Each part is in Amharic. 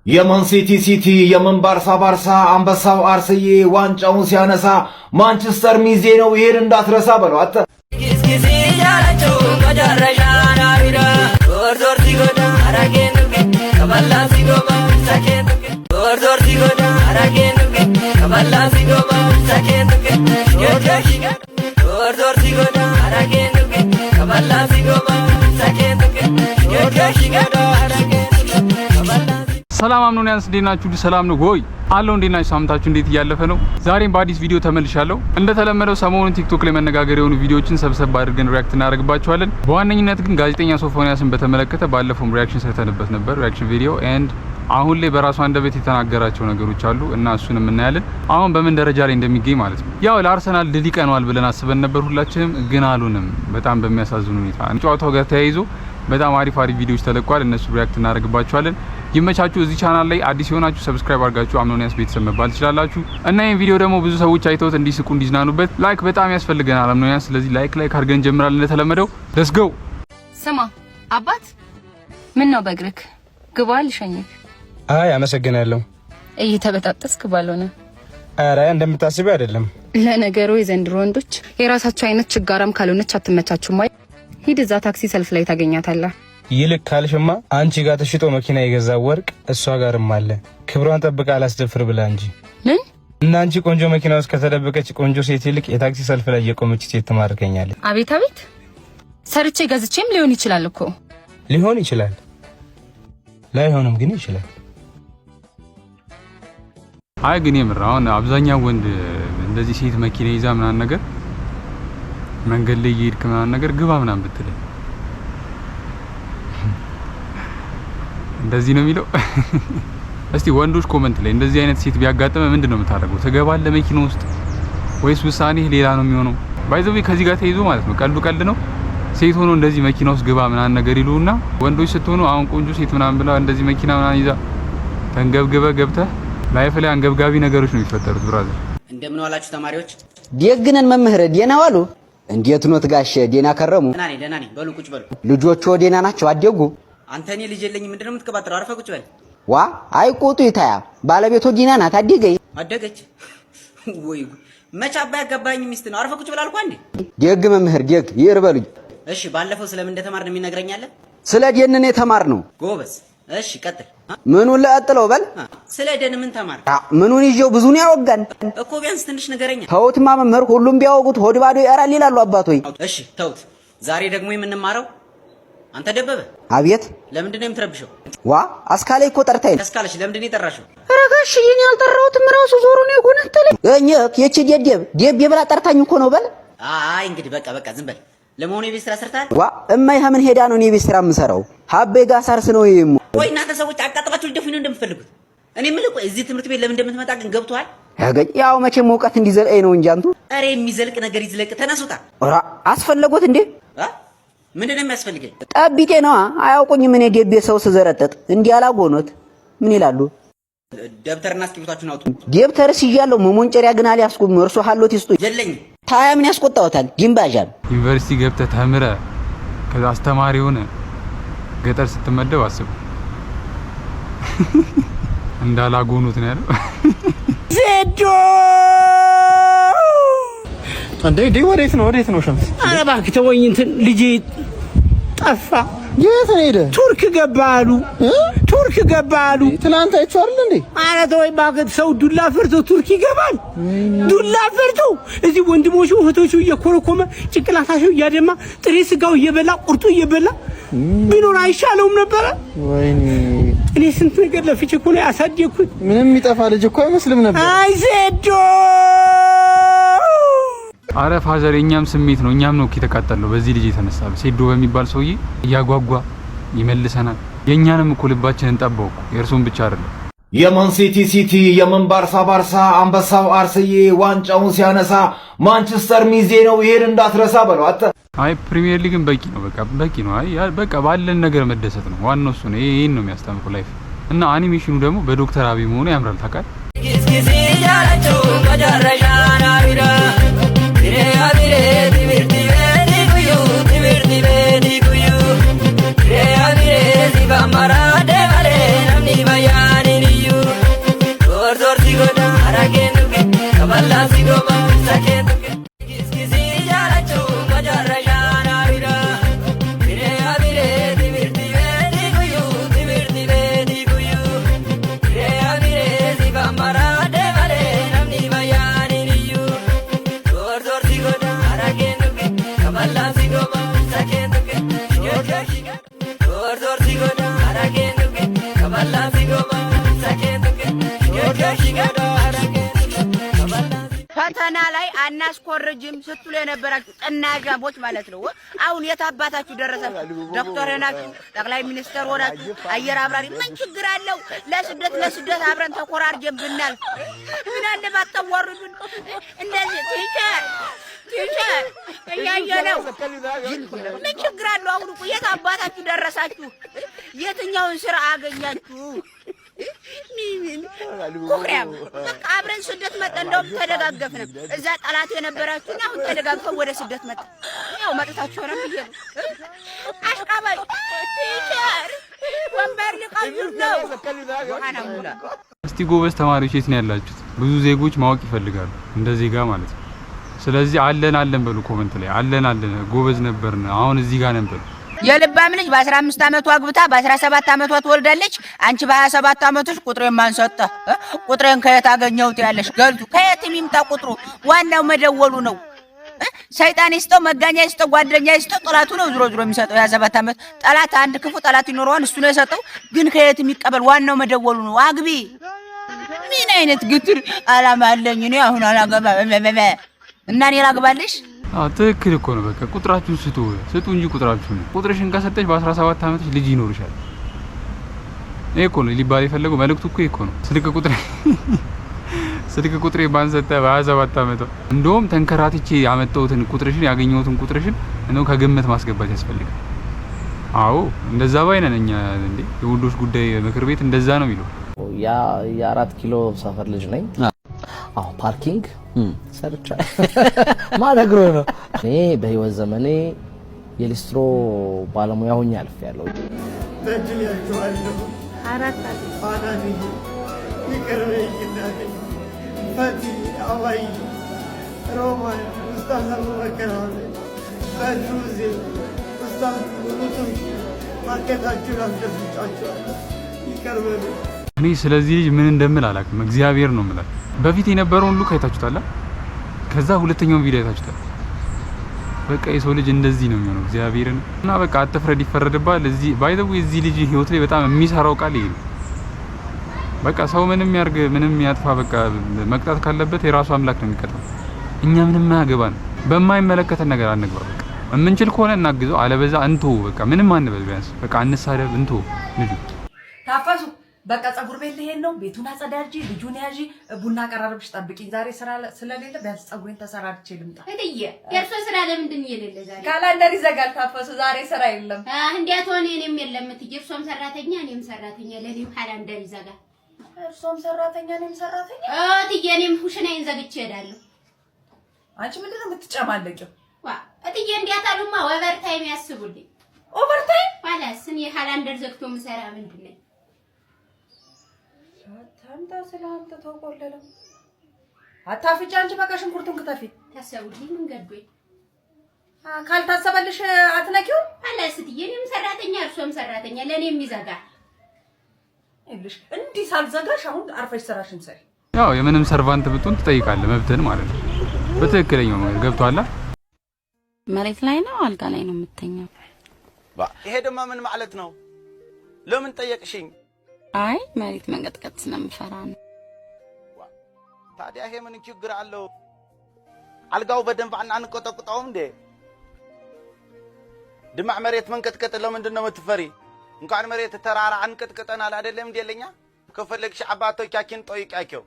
የመን ሲቲ የመን ባርሳ አንበሳው አርስዬ ዋንጫውን ሲያነሳ ማንቸስተር ሚዜ ነው ይሄን እንዳትረሳ በለው አተ ጊዜ ያላቸው መዳረሻ ናቢራ ዞር ሲጎዳ አራጌን ከበላ ሲጎባ ሳኬን ዞር ሲጎዳ አራጌን ከበላ ሲጎባ ሳኬን ዞር ሲጎዳ አራጌን ከበላ ሲጎባ ሳኬን ሰላም አምኖኒያንስ እንዴት ናችሁ? ሰላም ነው ወይ? አለው እንዴት ናችሁ? ሳምንታችሁ እንዴት እያለፈ ነው? ዛሬም በአዲስ ቪዲዮ ተመልሻለሁ። እንደተለመደው ሰሞኑን ቲክቶክ ላይ መነጋገር የሆኑ ቪዲዮዎችን ሰብሰብ አድርገን ሪአክት እናደርግባቸዋለን። በዋነኝነት ግን ጋዜጠኛ ሶፎንያስን በተመለከተ ባለፈው ሪአክሽን ሰርተንበት ነበር፣ ሪአክሽን ቪዲዮ ኤንድ አሁን ላይ በራሱ አንደበት የተናገራቸው ነገሮች አሉ እና እሱንም እናያለን። አሁን በምን ደረጃ ላይ እንደሚገኝ ማለት ነው። ያው ለአርሰናል ድል ይቀነዋል ብለን አስበን ነበር ሁላችንም፣ ግን አሉንም። በጣም በሚያሳዝን ሁኔታ ጨዋታው ጋር ተያይዞ በጣም አሪፍ ቪዲዮዎች ተለቋል። እነሱ ሪአክት እናደርግባቸዋለን። ይመቻችሁ። እዚህ ቻናል ላይ አዲስ የሆናችሁ ሰብስክራይብ አድርጋችሁ አምኖኒያስ ቤተሰብ መባል ትችላላችሁ። እና ይሄን ቪዲዮ ደግሞ ብዙ ሰዎች አይተውት እንዲስቁ እንዲዝናኑበት ላይክ በጣም ያስፈልገናል አምኖኒያስ። ስለዚህ ላይክ አድርገን ጀምራለን። እንደተለመደው ሌትስ ጎ። ስማ አባት፣ ምን ነው በእግርክ ግባ ልሸኝክ? አይ አመሰግናለሁ። እየተበጣጠስክ ባልሆነ። አረ እንደምታስቢው አይደለም። ለነገሩ የዘንድሮ ወንዶች የራሳቸው አይነት ችጋራም ካልሆነች አትመቻቹም። አይ ሂድ፣ እዛ ታክሲ ሰልፍ ላይ ታገኛታለህ። ይልቅ ካልሽማ አንቺ ጋር ተሽጦ መኪና የገዛው ወርቅ እሷ ጋርም አለ። ክብሯን ጠብቃ አላስደፍር ብላ እንጂ ምን እና አንቺ ቆንጆ መኪና ውስጥ ከተደበቀች ቆንጆ ሴት ይልቅ የታክሲ ሰልፍ ላይ የቆመች ሴት ትማርከኛለች። አቤት አቤት! ሰርቼ ገዝቼም ሊሆን ይችላል እኮ። ሊሆን ይችላል፣ ላይሆንም ግን ይችላል። አይ ግን የምር አሁን አብዛኛው ወንድ እንደዚህ ሴት መኪና ይዛ ምናምን ነገር መንገድ ላይ እየሄድክ ምናምን ነገር ግባ ምናምን ብትለኝ እንደዚህ ነው የሚለው። እስቲ ወንዶች ኮመንት ላይ እንደዚህ አይነት ሴት ቢያጋጥመ ምንድነው የምታደርገው? ትገባለህ መኪና ውስጥ ወይስ ውሳኔህ ሌላ ነው የሚሆነው? ባይዘው ከዚህ ጋር ተይዞ ማለት ነው ቀልድ ነው። ሴት ሆኖ እንደዚህ መኪና ውስጥ ግባ ምናምን ነገር ይሉና ወንዶች ስትሆኑ አሁን ቆንጆ ሴት ምናምን ብላ እንደዚህ መኪና ምናምን ይዛ ተንገብግበ ገብተህ ላይፍ ላይ አንገብጋቢ ነገሮች ነው የሚፈጠሩት። ብራዘር እንደምን ዋላችሁ ተማሪዎች? ደግነን መምህር ዴና ዋሉ። እንዴት ኖት ጋሽ? ዴና ከረሙ? ደህና ነኝ። በሉ ቁጭ በሉ። ልጆቹ ዴና ናቸው? አደጉ? አንተ እኔ ልጅ የለኝም ምንድነው የምትቀባጥረው? አረፈ ቁጭ በል። ዋ አይቆጡ ይታያ ባለቤቱ ዴና ናት። አደገች ወይ መች አባ ያገባኝ ሚስት ነው። አረፈ ቁጭ በል አልኳ እንዴ። ደግ መምህር ደግ ይርበሉኝ። እሺ ባለፈው ስለምን እንደተማርን የሚነግረኛለ? ስለ ደንን የተማርነው። ጎበዝ። እሺ ቀጥል። ምኑን ለአጥለው በል። ስለ ደን ምን ተማር? ምኑን ይዤው ብዙ ነው ያወጋን እኮ። ቢያንስ ትንሽ ነገረኛ። ተውትማ መምህር፣ ሁሉም ቢያወጉት ሆድ ባዶ ያራል ይላሉ አባቶይ። እሺ ተውት። ዛሬ ደግሞ የምንማረው አንተ ደበበ። አቤት። ለምንድን ነው የምትረብሸው? ዋ አስካለ እኮ ጠርታይ። አስካለሽ ለምንድን ነው የጠራሽው? ረጋሽ ይሄን ያልጠራሁትም ራሱ ዞሮ ነው የጎነተለኝ። የቺ ደብ ብላ ጠርታኝ እኮ ነው በል። አይ እንግዲህ በቃ ዝም በል። ለመሆኑ የቤት ስራ ሰርታል? ዋ እማይ ምን ሄዳ ነው የቤት ስራ የምሰራው? ሀቤ ጋር ሳርስ ነው ይሄም። ወይ እናንተ ሰዎች አቃጥላችሁ ልደፉኝ ነው እንደምትፈልጉት? እኔ ምን ልቆይ እዚህ ትምህርት ቤት ለምን እንደምትመጣ ግን ገብቷል? ያው መቼም እውቀት እንዲዘልቀኝ ነው እንጂ አንቱ። አሬ የሚዘልቅ ነገር ይዝለቅ። ተነሱታ። ራ አስፈለጎት እንዴ? ምንድነው የሚያስፈልገኝ? ጠብቄ ነዋ። አያውቁኝም። እኔ ደቤ ሰው ስዘረጠጥ እንዲህ አላጎኖት ምን ይላሉ? ደብተርና እስክሪብታችሁን አውጡ። ደብተርስ ይያለው መሞንጨሪያ ግን አልያዝኩም። እርሶ ሀሎት ይስጡ። የለኝም። ታያ ምን ያስቆጣውታል? ጊምባጃል ዩኒቨርሲቲ ገብተህ ተምረህ ከዛ አስተማሪ ሆነ ገጠር ስትመደብ አስቡ። እንዳላጎኑት ነው ያለው። ዜዶ እንዴ ወዴት ነው ሸምስ? ኧረ እባክህ ተወኝ። እንትን ልጄ ጠፋ። የት ነው ሄደ? ቱርክ ገባ አሉ። ትናንት አይቼው አይደል እንዴ? ኧረ ተወኝ እባክህ። ሰው ዱላ ፈርቶ ቱርክ ይገባል? ዱላ ፈርቶ እዚህ ወንድሞቹ እህቶቹ እየኮረኮመ ጭቅላታቸው እያደማ ጥሬ ስጋው እየበላ ቁርጡ እየበላ ቢኖር አይሻለውም ነበረ? ወይኔ እኔ ስንት ነገር ለፍቼ እኮ ነው ያሳደግኩት። ምንም የሚጠፋ ልጅ እኮ አይመስልም ነበር። አይ ዜዶ አረ ፋዘር የኛም ስሜት ነው። እኛም ነው የተቃጠለው በዚህ ልጅ የተነሳ። ሴዶ በሚባል ሰውዬ እያጓጓ ይመልሰናል። የኛንም እኮ ልባችንን ጠባው። የእርሱን ብቻ አይደለም። የመን ሲቲ የመን ባርሳ አንበሳው አርስዬ ዋንጫውን ሲያነሳ ማንቸስተር ሚዜ ነው ይሄን እንዳትረሳ በለው አተ። አይ ፕሪሚየር ሊግን በቂ ነው። በቂ ነው። አይ በቃ ባለን ነገር መደሰት ነው ዋናው እሱ ነው። ይሄን ነው የሚያስተምረው ላይፍ። እና አኒሜሽኑ ደግሞ በዶክተር አብይ መሆኑ ያምራል። ታውቃለህ? ጊዜ ያላቸው መዳረሻ ናቢራ Amara de vale, namni bayani ፈተና ላይ አናስኮርጅም ስትሉ የነበራችሁ ጥናጃቦች ማለት ነው። አሁን የታባታችሁ ደረሳችሁ? ዶክተር ናችሁ፣ ጠቅላይ ሚኒስትር ሆናችሁ፣ አየር አብራሪ ምን ችግር አለው? ለስደት አብረን ተኮራርጀን ብናል ምን አለ ባታዋርዱን እንደዚህ ቲቸር እያየነው ምን ችግር አለው? አሁን እኮ የታባታችሁ ደረሳችሁ? የትኛውን ስራ አገኛችሁ? ኩሪያም በቃ አብረን ስደት መጣ። እንደውም ተደጋገፍን። እዛ ጠላት የነበራችሁና አሁን ተደጋግፈው ወደ ስደት መጣ። ያው መጥታችሁ ነው ብዬ ነው። አሽቃባጭ ቲቸር ወንበር ሊቀይር ነው። ሱብሃንአላህ። እስቲ ጎበዝ ተማሪዎች የት ነው ያላችሁት? ብዙ ዜጎች ማወቅ ይፈልጋሉ እንደ ዜጋ ማለት ነው። ስለዚህ አለን በሉ ኮሜንት ላይ አለን ጎበዝ ነበርን አሁን እዚህ ጋር ነን በሉ። የልባም ልጅ በ15 አመቷ አግብታ በ17 አመቷ ትወልዳለች። አንቺ በ27 አመቶች ቁጥሬን ማን ሰጠ? ቁጥሬን ከየት አገኘሁት ያለሽ ገልቱ። ከየት የሚምጣ ቁጥሩ? ዋናው መደወሉ ነው። ሰይጣን ይስጠው፣ መጋኛ ይስጠው፣ ጓደኛ ይስጠው፣ ጠላቱ ነው ዝሮ የሚሰጠው። የ27 አመት ጠላት አንድ ክፉ ጠላት ይኖረዋል፣ እሱ ነው የሰጠው። ግን ከየት የሚቀበል? ዋናው መደወሉ ነው። አግቢ። ምን አይነት ግትር አላማ አለኝ እኔ አሁን አላገባም እና እኔ ላግባልሽ? ትክክል እኮ ነው። በቃ ቁጥራችሁን ስጡ እንጂ ቁጥራችሁን። ቁጥርሽን ከሰጠሽ በ17 አመትሽ ልጅ ይኖርሻል። ይሄ እኮ ነው ሊባል የፈለገው መልእክቱ እኮ ይሄ እኮ ነው። ስልክ ቁጥሬ ባንሰጠ በ27 አመቷ እንደውም ተንከራትቼ ያመጣሁትን ቁጥርሽን ያገኘሁትን ቁጥርሽን ነው ከግምት ማስገባት ያስፈልጋል። አዎ እንደዛ ባይነን እኛ እንዴ የወንዶች ጉዳይ ምክር ቤት እንደዛ ነው የሚለው። የ4 ኪሎ ሰፈር ልጅ ነኝ። አዎ ፓርኪንግ ሰርቻ ማነግሮ ነው። እኔ በህይወት ዘመኔ የሊስትሮ ባለሙያ ሆኜ አልፌያለሁ። በእድል ያለው አራት አናኒ ይቀርበኝና ፈቲ አዋይ ሮማን ኡስታዝ አቡበከር ፈዱዚ ኡስታዝ ሙሉቱ ማርኬታችሁን አስደፍጫችኋለሁ ይቀርበኝ። እኔ ስለዚህ ልጅ ምን እንደምል አላውቅም። እግዚአብሔር ነው የምላችሁ። በፊት የነበረውን ሉክ አይታችሁታል። ከዛ ሁለተኛውን ቪዲዮ አይታችሁታል። በቃ የሰው ልጅ እንደዚህ ነው የሚሆነው እግዚአብሔርን እና በቃ አትፍረድ ይፈረድባል። እዚህ ባይ ዘ ዌይ እዚህ ልጅ ህይወት ላይ በጣም የሚሰራው ቃል ይሄ ነው። በቃ ሰው ምንም ያርግ ምንም ያጥፋ በቃ መቅጣት ካለበት የራሱ አምላክ ነው የሚቀጣው። እኛ ምንም አያገባን። በማይመለከተን ነገር አንግባ። በቃ የምንችል ከሆነ እናግዘው፣ አለበዛ እንቶ በቃ ምንም አንበል። ቢያንስ በቃ አንሳደብ እንቶ ልጅ ታፈሱ በቃ ጸጉር ቤት ልሄድ ነው። ቤቱን አጸዳጂ፣ ልጁን ያዢ፣ ቡና አቀራረብሽ ጠብቂኝ። ዛሬ ስራ ስለሌለ ቢያንስ ጸጉሬን ተሰራርቼ ልምጣ። እትዬ የእርሶ ስራ ለምንድን ነው የሌለ? ዛሬ ካላንደር ይዘጋል። ታፈሱ ዛሬ ስራ የለም። እንዴት ሆነ? እኔም የለም እትዬ። እርሶም ሰራተኛ እኔም ሰራተኛ፣ ለኔም ካላንደር ይዘጋል። እርሶም ሰራተኛ እኔም ሰራተኛ? እትዬ እኔም ኩሽናዬን ዘግቼ እሄዳለሁ። አንቺ ምንድን ነው የምትጨማለቂው? እትዬ እንዴት አሉማ ኦቨርታይም ያስቡልኝ። ኦቨርታይም ማለት እኔ ካላንደር ዘግቶ ምሰራ ምንድን ነው? አንተ ስለአንተ ተቆለለው አታፍጫ እንጂ በቃ ሽንኩርቱን ከተፊ ታሰቡልኝ። ምን ገዶኝ? ካልታሰበልሽ አትነኪው አላስ እትዬ እኔም ሰራተኛ እርሶም ሰራተኛ፣ ለኔም ይዘጋል። እልሽ እንዲህ ሳልዘጋሽ አሁን አርፈሽ ስራሽን ሰሪ። ያው የምንም ሰርቫንት ብትሆን ትጠይቃለህ፣ መብትህን ማለት ነው። በትክክለኛው መንገድ ገብቷል። መሬት ላይ ነው አልጋ ላይ ነው የምተኛው? ይሄ ደግሞ ምን ማለት ነው? ለምን ጠየቅሽኝ? አይ መሬት መንቀጥቀጥ ስለምፈራ ነው። ታዲያ ይሄ ምን ችግር አለው? አልጋው በደንብ አንቆጠቁጠውም እንዴ? ድማዕ መሬት መንቀጥቀጥ ለምንድን ነው የምትፈሪ? እንኳን መሬት ተራራ አንቀጥቀጠናል አይደለም እንዴ? ለኛ ከፈለግሽ አባቶቻችን ጠይቃቸው።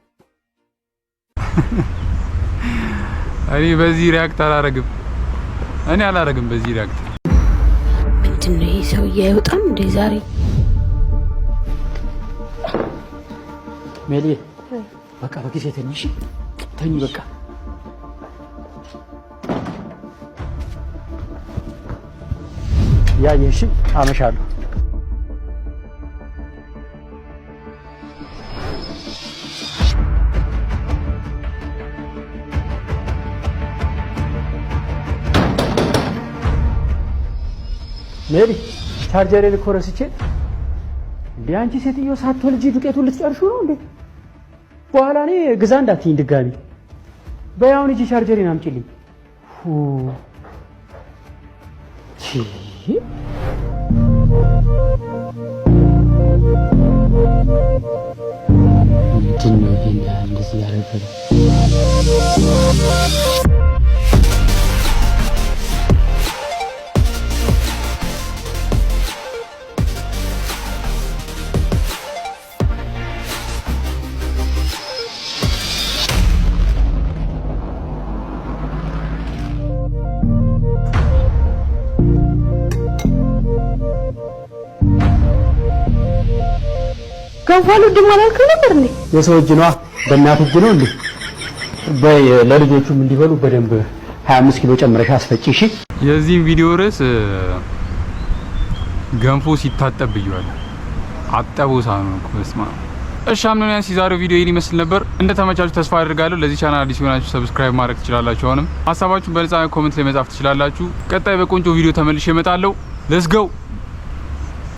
እኔ በዚህ ሪያክት አላረግም። እኔ አላረግም በዚህ ሪያክት። ምንድነው ይሄ ሰውዬ አይወጣም እንዴ ዛሬ? ሜሊ በቃ በጊዜ ተኝሽ፣ ተኝ በቃ። ያየሽ አመሻለሁ። ሜሊ ቻርጀሬን እኮ ረስቼ። እንዴ አንቺ ሴትዮ ሳትወልጂ ዱቄቱን ልትጨርሹ ነው እንዴ? በኋላ እኔ ግዛ እንዳትይኝ ድጋሚ። በያውን እጂ ቻርጀሬን አምጪልኝ። ምንድነው ይሄን ያህል እዚህ ያረፈው? ገንፎ ድሞ አላልከው ነበር እንዴ? የሰው እጅ ነው፣ በእናት እጅ ነው እንዴ? በይ ለልጆቹም እንዲበሉ በደንብ 25 ኪሎ ጨምረሽ አስፈጪ። እሺ። የዚህ ቪዲዮ ርዕስ ገንፎ ሲታጠብ ብያለሁ። አጠቡ ሳኑ ኮስማ። እሺ አምኖኛንስ የዛሬው ቪዲዮ ይሄን ይመስል ነበር። እንደተመቻችሁ ተስፋ አድርጋለሁ። ለዚህ ቻናል አዲስ ሆናችሁ ሰብስክራይብ ማድረግ ትችላላችሁ። አሁንም ሀሳባችሁን በነፃ ኮሜንት ላይ መጻፍ ትችላላችሁ። ቀጣይ በቆንጆ ቪዲዮ ተመልሼ እመጣለሁ። ሌትስ ጎ